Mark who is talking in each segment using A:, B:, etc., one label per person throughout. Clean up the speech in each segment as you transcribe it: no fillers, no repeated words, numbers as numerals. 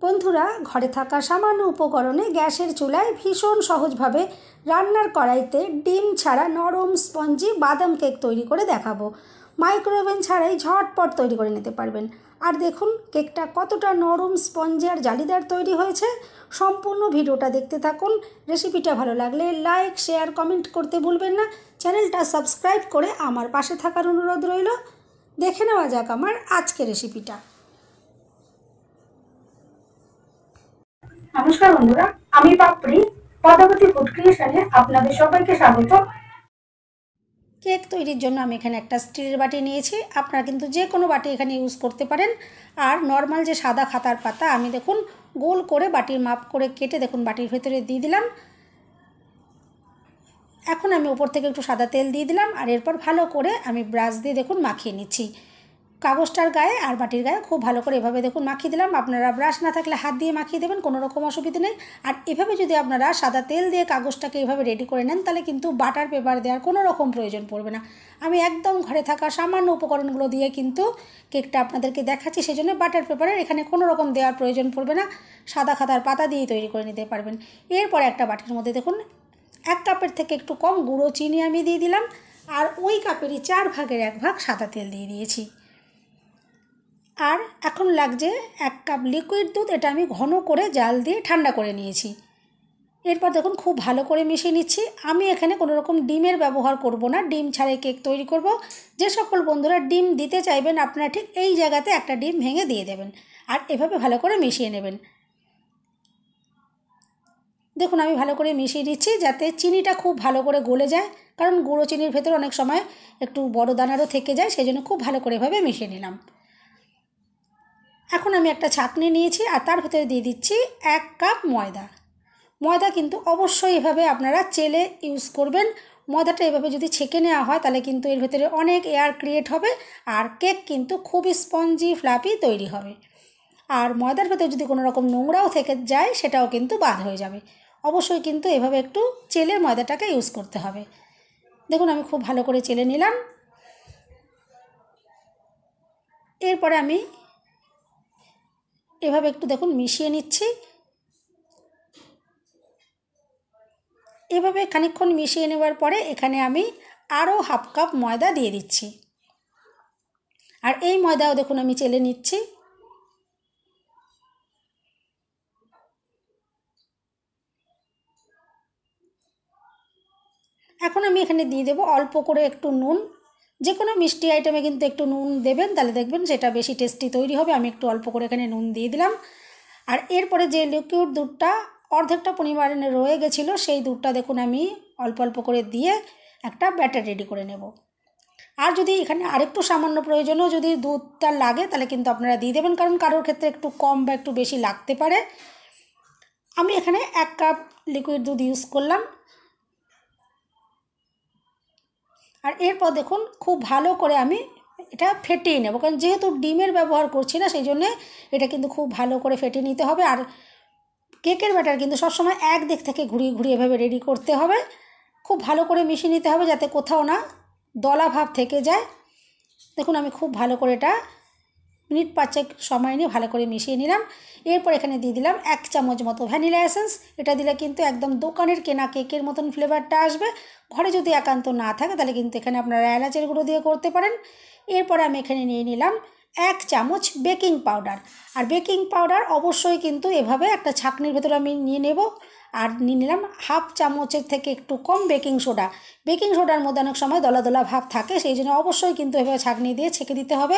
A: বন্ধুরা, ঘরে থাকা সামান্য উপকরণে গ্যাসের চুলায় ভীষণ সহজভাবে রান্নার কড়াইতে ডিম ছাড়া নরম স্পঞ্জি বাদাম কেক তৈরি করে দেখাবো। মাইক্রোওভেন ছাড়াই ঝটপট তৈরি করে নিতে পারবেন। আর দেখুন কেকটা কতটা নরম স্পঞ্জি আর জালিদার তৈরি হয়েছে। সম্পূর্ণ ভিডিওটা দেখতে থাকুন। রেসিপিটা ভালো লাগলে লাইক, শেয়ার, কমেন্ট করতে ভুলবেন না। চ্যানেলটা সাবস্ক্রাইব করে আমার পাশে থাকার অনুরোধ রইল। দেখে নেওয়া যাক আমার আজকের রেসিপিটা।
B: নমস্কার বন্ধুরা, আমি পাপড়ি পদ্মাবতী ফুড ক্রিয়েশনে আপনাদের সবাইকে স্বাগত।
A: কেক তৈরির জন্য আমি এখানে একটা স্টিলের বাটি নিয়েছি। আপনারা কিন্তু যে কোনো বাটি এখানে ইউজ করতে পারেন। আর নর্মাল যে সাদা খাতার পাতা আমি দেখুন গোল করে বাটির মাপ করে কেটে দেখুন বাটির ভেতরে দিয়ে দিলাম। এখন আমি উপর থেকে একটু সাদা তেল দিয়ে দিলাম। আর এরপর ভালো করে আমি ব্রাশ দিয়ে দেখুন মাখিয়ে নিচ্ছি কাগজটার গায়ে আর বাটির গায়ে। খুব ভালো করে এভাবে দেখুন মাখিয়ে দিলাম। আপনারা ব্রাশ না থাকলে হাত দিয়ে মাখিয়ে দেবেন, কোনো রকম অসুবিধা নেই। আর এভাবে যদি আপনারা সাদা তেল দিয়ে কাগজটাকে এভাবে রেডি করে নেন তাহলে কিন্তু বাটার পেপার দেওয়ার কোনো রকম প্রয়োজন পড়বে না। আমি একদম ঘরে থাকা সামান্য উপকরণগুলো দিয়ে কিন্তু কেকটা আপনাদেরকে দেখাচ্ছি, সেই জন্য বাটার পেপারের এখানে কোনো রকম দেওয়ার প্রয়োজন পড়বে না। সাদা খাতার পাতা দিয়ে তৈরি করে নিতে পারবেন। এরপরে একটা বাটির মধ্যে দেখুন 1 কাপের থেকে একটু কম গুঁড়ো চিনি আমি দিয়ে দিলাম। আর ওই কাপেরই 4 ভাগের 1 ভাগ সাদা তেল দিয়ে দিয়েছি। আর এখন লাগছে 1 কাপ লিকুইড দুধ। এটা আমি ঘন করে জাল দিয়ে ঠান্ডা করে নিয়েছি। এরপর দেখুন খুব ভালো করে মিশিয়ে নিচ্ছি। আমি এখানে কোনো রকম ডিমের ব্যবহার করব না, ডিম ছাড়াই কেক তৈরি করব। যে সকল বন্ধুরা ডিম দিতে চাইবেন আপনারা ঠিক এই জায়গাতে একটা ডিম ভেঙে দিয়ে দেবেন। আর এভাবে ভালো করে মিশিয়ে নেবেন। দেখুন আমি ভালো করে মিশিয়ে দিচ্ছি যাতে চিনিটা খুব ভালো করে গলে যায়, কারণ গুঁড়ো চিনির ভেতর অনেক সময় একটু বড় দানারও থেকে যায়, সেই জন্য খুব ভালো করে এভাবে মিশিয়ে নিলাম। এখন আমি একটা ছাঁকনি নিয়েছি আর তার ভেতরে দিয়ে দিচ্ছি 1 কাপ ময়দা। ময়দা কিন্তু অবশ্যই এভাবে আপনারা চেলে ইউজ করবেন। ময়দাটা এভাবে যদি ছেঁকে নেওয়া হয় তাহলে কিন্তু এর ভেতরে অনেক এয়ার ক্রিয়েট হবে আর কেক কিন্তু খুবই স্পঞ্জি ফ্লাফি তৈরি হবে। আর ময়দার ভেতরে যদি কোনো রকম নোংরাও থেকে যায় সেটাও কিন্তু বাদ হয়ে যাবে। অবশ্যই কিন্তু এভাবে একটু চেলে ময়দাটাকে ইউজ করতে হবে। দেখুন আমি খুব ভালো করে চেলে নিলাম। এরপরে আমি এভাবে একটু দেখুন মিশিয়ে নিচ্ছি। এভাবে খানিকক্ষণ মিশিয়ে নেওয়ার পরে এখানে আমি আরও 1/2 কাপ ময়দা দিয়ে দিচ্ছি। আর এই ময়দাও দেখুন আমি চেলে নিচ্ছি। এখন আমি এখানে দিয়ে দেবো অল্প করে একটু নুন। যে কোনো মিষ্টি আইটেমে কিন্তু একটু নুন দেবেন, তাহলে দেখবেন সেটা বেশি টেস্টি তৈরি হবে। আমি একটু অল্প করে এখানে নুন দিয়ে দিলাম। আর এরপরে যে লিকুইড দুধটা অর্ধেকটা পরিমাণে রয়ে গেছিলো সেই দুধটা দেখুন আমি অল্প অল্প করে দিয়ে একটা ব্যাটার রেডি করে নেব। আর যদি এখানে আরেকটু সামান্য প্রয়োজনও যদি দুধটা লাগে তাহলে কিন্তু আপনারা দিয়ে দেবেন, কারণ কারোর ক্ষেত্রে একটু কম বা একটু বেশি লাগতে পারে। আমি এখানে 1 কাপ লিকুইড দুধ ইউজ করলাম। আর এরপর দেখুন খুব ভালো করে আমি এটা ফেটিয়ে নেব, কারণ যেহেতু ডিমের ব্যবহার করছি না সেই জন্যে এটা কিন্তু খুব ভালো করে ফেটিয়ে নিতে হবে। আর কেকের ব্যাটার কিন্তু সবসময় এক দিক থেকে ঘুরিয়ে ঘুরিয়ে এভাবে রেডি করতে হবে। খুব ভালো করে মিশিয়ে নিতে হবে যাতে কোথাও না দলা ভাব থেকে যায়। দেখুন আমি খুব ভালো করে এটা মিনিট 5 সময় নিয়ে ভালো করে মিশিয়ে নিলাম। এরপর এখানে দিয়ে দিলাম 1 চামচ মতো ভ্যানিলা এসেন্স। এটা দিলে কিন্তু একদম দোকানের কেনা কেকের মতন ফ্লেভারটা আসবে। ঘরে যদি একান্ত না থাকে তাহলে কিন্তু এখানে আপনারা এলাচের গুঁড়ো দিয়ে করতে পারেন। এরপরে আমি এখানে নিয়ে নিলাম 1 চামচ বেকিং পাউডার। আর বেকিং পাউডার অবশ্যই কিন্তু এভাবে একটা ছাঁকনির ভেতরে আমি নিয়ে নেব। আর নিয়ে নিলাম 1/2 চামচের থেকে একটু কম বেকিং সোডা। বেকিং সোডার মধ্যে অনেক সময় দলা দলা ভাব থাকে, সেই জন্য অবশ্যই কিন্তু এভাবে ছাঁকনি দিয়ে ছেঁকে দিতে হবে।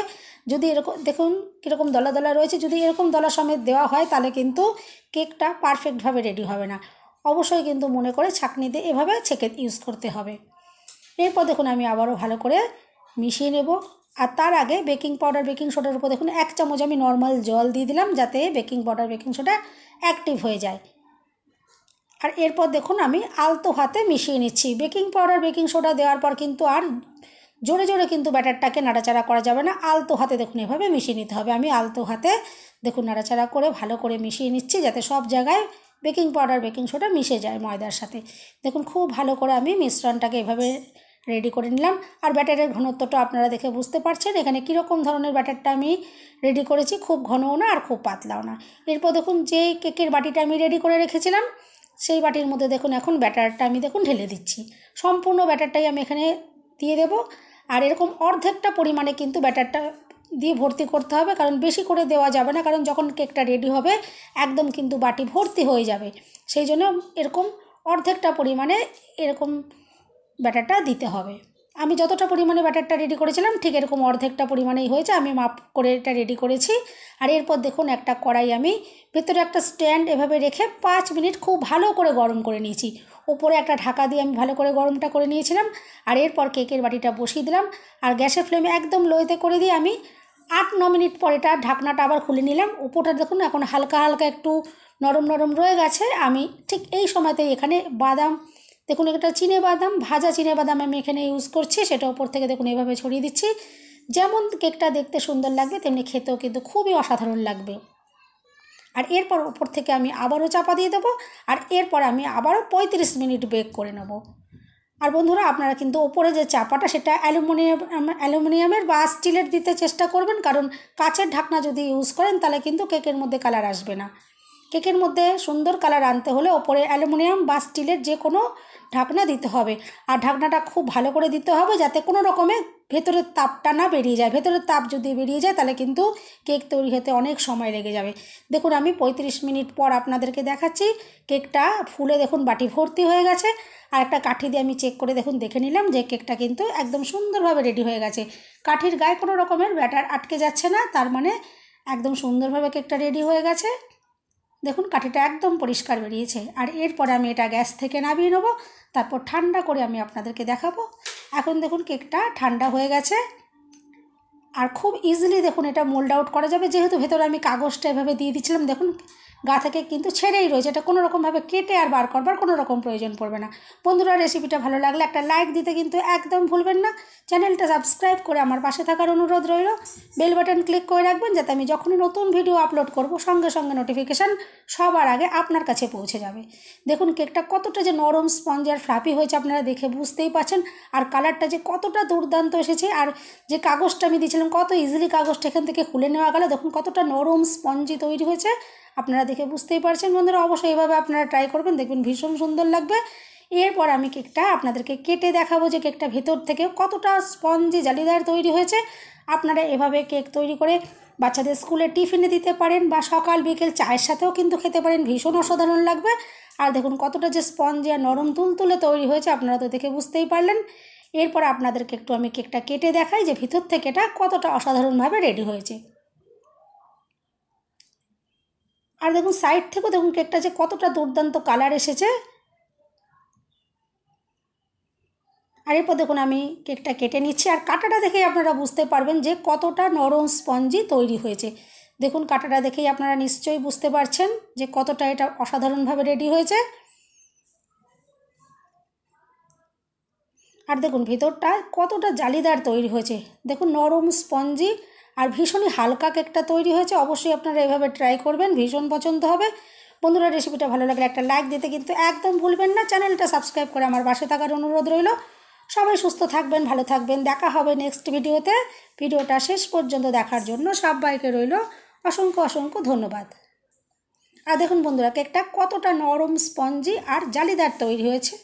A: যদি এরকম দেখুন কীরকম দলা দলা রয়েছে, যদি এরকম দলা সমেত দেওয়া হয় তাহলে কিন্তু কেকটা পারফেক্টভাবে রেডি হবে না। অবশ্যই কিন্তু মনে করে ছাঁকনি দিয়ে এভাবে ছেঁকে ইউজ করতে হবে। এরপর দেখুন আমি আবারও ভালো করে মিশিয়ে নেব। আর তার আগে বেকিং পাউডার বেকিং সোডার উপর দেখুন 1 চামচ আমি নর্মাল জল দিয়ে দিলাম যাতে baking powder baking soda active হয়ে যায়। আর এরপর দেখুন আমি আলতো হাতে মিশিয়ে নিচ্ছি। বেকিং পাউডার বেকিং সোডা দেওয়ার পর কিন্তু আর জোরে জোরে কিন্তু ব্যাটারটাকে নাড়াচাড়া করা যাবে না। আলতো হাতে দেখুন এভাবে মিশিয়ে নিতে হবে। আমি আলতো হাতে দেখুন নাড়াচাড়া করে ভালো করে মিশিয়ে নিচ্ছি যাতে সব জায়গায় বেকিং পাউডার বেকিং সোডা মিশে যায় ময়দার সাথে। দেখুন খুব ভালো করে আমি মিশ্রণটাকে এভাবে রেডি করে নিলাম। আর ব্যাটারের ঘনত্বটা আপনারা দেখে বুঝতে পারছেন এখানে কীরকম ধরনের ব্যাটারটা আমি রেডি করেছি, খুব ঘনও না আর খুব পাতলাও না। এরপর দেখুন যেই কেকের বাটিটা আমি রেডি করে রেখেছিলাম সেই বাটির মধ্যে দেখুন এখন ব্যাটারটা আমি দেখুন ঢেলে দিচ্ছি। সম্পূর্ণ ব্যাটারটাই আমি এখানে দিয়ে দেব। আর এরকম অর্ধেকটা পরিমাণে কিন্তু ব্যাটারটা দিয়ে ভর্তি করতে হবে, কারণ বেশি করে দেওয়া যাবে না, কারণ যখন কেকটা রেডি হবে একদম কিন্তু বাটি ভর্তি হয়ে যাবে। সেই জন্য এরকম অর্ধেকটা পরিমাণে এরকম ব্যাটারটা দিতে হবে। আমি যতটা পরিমাণে ব্যাটারটা রেডি করেছিলাম ঠিক এরকম অর্ধেকটা পরিমাণেই হয়েছে, আমি মাপ করে এটা রেডি করেছি। আর এরপর দেখুন একটা কড়াই আমি ভেতরে একটা স্ট্যান্ড এভাবে রেখে 5 মিনিট খুব ভালো করে গরম করে নিয়েছি। ওপরে একটা ঢাকা দিয়ে আমি ভালো করে গরমটা করে নিয়েছিলাম। আর এরপর কেকের বাটিটা বসিয়ে দিলাম আর গ্যাসের ফ্লেমে একদম লোতে করে দিয়ে আমি 8-9 মিনিট পর এটা ঢাকনাটা আবার খুলে নিলাম। উপরটা দেখুন এখন হালকা হালকা একটু নরম নরম রয়ে গেছে। আমি ঠিক এই সময়তেই এখানে বাদাম, দেখুন একটা চিনে বাদাম, ভাজা চিনে বাদাম আমি এখানে ইউজ করছি, সেটা উপর থেকে দেখুন এভাবে ছড়িয়ে দিচ্ছি। যেমন কেকটা দেখতে সুন্দর লাগবে তেমনি খেতেও কিন্তু খুবই অসাধারণ লাগবে। আর এরপর উপর থেকে আমি আবারও চাপা দিয়ে দেবো। আর এরপর আমি আবারও 35 মিনিট বেক করে নেব। আর বন্ধুরা আপনারা কিন্তু ওপরে যে চাপাটা সেটা অ্যালুমিনিয়ামের বা স্টিলের দিতে চেষ্টা করবেন, কারণ কাচের ঢাকনা যদি ইউজ করেন তাহলে কিন্তু কেকের মধ্যে কালার আসবে না। কেকের মধ্যে সুন্দর কালার আনতে হলে ওপরে অ্যালুমিনিয়াম বা স্টিলের যে কোনো ঢাকনা দিতে হবে। আর ঢাকনাটা খুব ভালো করে দিতে হবে যাতে কোনো রকমের ভেতরের তাপটা না বেরিয়ে যায়। ভেতরের তাপ যদি বেরিয়ে যায় তাহলে কিন্তু কেক তৈরি হতে অনেক সময় লেগে যাবে। দেখুন আমি 35 মিনিট পর আপনাদেরকে দেখাচ্ছি। কেকটা ফুলে দেখুন বাটি ভর্তি হয়ে গেছে। আর একটা কাঠি দিয়ে আমি চেক করে দেখে নিলাম যে কেকটা কিন্তু একদম সুন্দরভাবে রেডি হয়ে গেছে। কাঠির গায়ে কোনো রকমের ব্যাটার আটকে যাচ্ছে না, তার মানে একদম সুন্দরভাবে কেকটা রেডি হয়ে গেছে। দেখুন কাঠিটা একদম পরিষ্কার বেরিয়েছে। আর এরপরে আমি এটা গ্যাস থেকে নামিয়ে নেবো, তারপর ঠান্ডা করে আমি আপনাদেরকে দেখাবো। এখন দেখুন কেকটা ঠান্ডা হয়ে গেছে আর খুব ইজিলি দেখুন এটা মোল্ড আউট করা যাবে, যেহেতু ভেতরে আমি কাগজটা এভাবে দিয়ে দিচ্ছিলাম। দেখুন গা থেকে কিন্তু ছেড়েই রয়েছে, এটা কোনো রকমভাবে কেটে আর বার করবার কোনো রকম প্রয়োজন পড়বে না। বন্ধুরা রেসিপিটা ভালো লাগলে একটা লাইক দিতে কিন্তু একদম ভুলবেন না। চ্যানেলটা সাবস্ক্রাইব করে আমার পাশে থাকার অনুরোধ রইল। বেল বাটন ক্লিক করে রাখবেন যাতে আমি যখনই নতুন ভিডিও আপলোড করব সঙ্গে সঙ্গে নোটিফিকেশান সবার আগে আপনার কাছে পৌঁছে যাবে। দেখুন কেকটা কতটা যে নরম স্পঞ্জ আর ফ্লাফি হয়েছে আপনারা দেখে বুঝতেই পারছেন। আর কালারটা যে কতটা দুর্দান্ত এসেছে, আর যে কাগজটা আমি দিয়েছিলাম কত ইজিলি কাগজটা এখান থেকে খুলে নেওয়া গেল। দেখুন কতটা নরম স্পঞ্জি তৈরি হয়েছে, আপনারা দেখে বুঝতেই পারছেন। বন্ধুরা অবশ্যই এইভাবে আপনারা ট্রাই করবেন, দেখবেন ভীষণ সুন্দর লাগবে। এরপর আমি কেকটা আপনাদেরকে কেটে দেখাবো যে কেকটা ভেতর থেকে কতটা স্পঞ্জি জালিদার তৈরি হয়েছে। আপনারা এভাবে কেক তৈরি করে বাচ্চাদের স্কুলে টিফিনে দিতে পারেন বা সকাল বিকেল চায়ের সাথেও কিন্তু খেতে পারেন, ভীষণ অসাধারণ লাগবে। আর দেখুন কতটা যে স্পঞ্জি আর নরম তুলতুলে তৈরি হয়েছে আপনারা তো দেখে বুঝতেই পারলেন। এরপর আপনাদেরকে একটু আমি কেকটা কেটে দেখাই যে ভিতর থেকে এটা কতটা অসাধারণভাবে রেডি হয়েছে। আর দেখুন সাইড থেকেও দেখুন কেকটা যে কতটা দুর্দান্ত কালার এসেছে। আর এরপর দেখুন আমি কেকটা কেটে নিচ্ছি, আর কাঁটাটা দেখেই আপনারা বুঝতে পারবেন যে কতটা নরম স্পঞ্জি তৈরি হয়েছে। দেখুন কাঁটাটা দেখেই আপনারা নিশ্চয়ই বুঝতে পারছেন যে কতটা এটা অসাধারণভাবে রেডি হয়েছে। আর দেখুন ভেতরটা কতটা জালিদার তৈরি হয়েছে, দেখুন নরম স্পঞ্জি আর ভীষণই হালকা কেকটা তৈরি হয়েছে। অবশ্যই আপনারা এভাবে ট্রাই করবেন, ভীষণ পছন্দ হবে। বন্ধুরা রেসিপিটা ভালো লাগলে একটা লাইক দিতে কিন্তু একদম ভুলবেন না। চ্যানেলটা সাবস্ক্রাইব করে আমার পাশে থাকার অনুরোধ রইল। সবাই সুস্থ থাকবেন, ভালো থাকবেন, দেখা হবে নেক্সট ভিডিওতে। ভিডিওটা শেষ পর্যন্ত দেখার জন্য সবাইকে রইল অসংখ্য অসংখ্য ধন্যবাদ। আর দেখুন বন্ধুরা কেকটা কতটা নরম স্পঞ্জি আর জালিদার তৈরি হয়েছে।